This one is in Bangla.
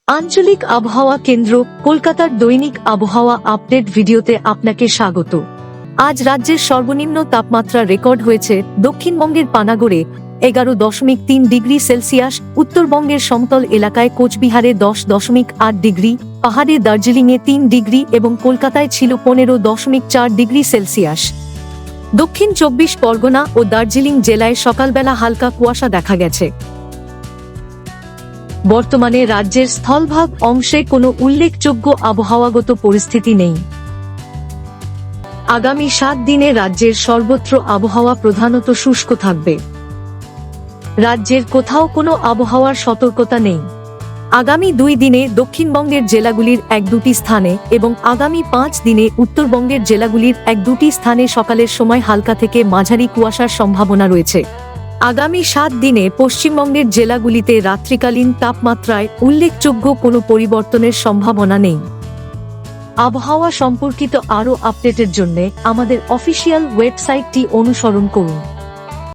আঞ্চলিক আবহাওয়া কেন্দ্র কলকাতার দৈনিক আবহাওয়া আপডেট ভিডিওতে আপনাকে স্বাগত। আজ রাজ্যের সর্বনিম্ন তাপমাত্রা রেকর্ড হয়েছে দক্ষিণবঙ্গের পানাগড়ে 11.3 ডিগ্রি সেলসিয়াস, উত্তরবঙ্গের সমতল এলাকায় কোচবিহারে 10.8 ডিগ্রি, পাহাড়ে দার্জিলিংয়ে 3 ডিগ্রি এবং কলকাতায় ছিল 15.4 ডিগ্রি সেলসিয়াস। দক্ষিণ 24 পরগনা ও দার্জিলিং জেলায় সকালবেলা হালকা কুয়াশা দেখা গেছে। বর্তমানে রাজ্যের স্থলভাগ অংশে কোনো উল্লেখযোগ্য আবহাওয়াগত পরিস্থিতি নেই। আগামী 7 দিনে রাজ্যের সর্বত্র আবহাওয়া প্রধানত শুষ্ক থাকবে। রাজ্যের কোথাও কোনো আবহাওয়ার সতর্কতা নেই। আগামী 2 দিনে দক্ষিণবঙ্গের জেলাগুলির 1-2টি স্থানে এবং আগামী 5 দিনে উত্তরবঙ্গের জেলাগুলির 1-2টি স্থানে সকালের সময় হালকা থেকে মাঝারি কুয়াশার সম্ভাবনা রয়েছে। আগামী 7 দিনে পশ্চিমবঙ্গের জেলাগুলিতে রাত্রিকালীন তাপমাত্রায় উল্লেখযোগ্য কোনো পরিবর্তনের সম্ভাবনা নেই। আবহাওয়া সম্পর্কিত আরও আপডেটের জন্য আমাদের অফিসিয়াল ওয়েবসাইটটি অনুসরণ করুন।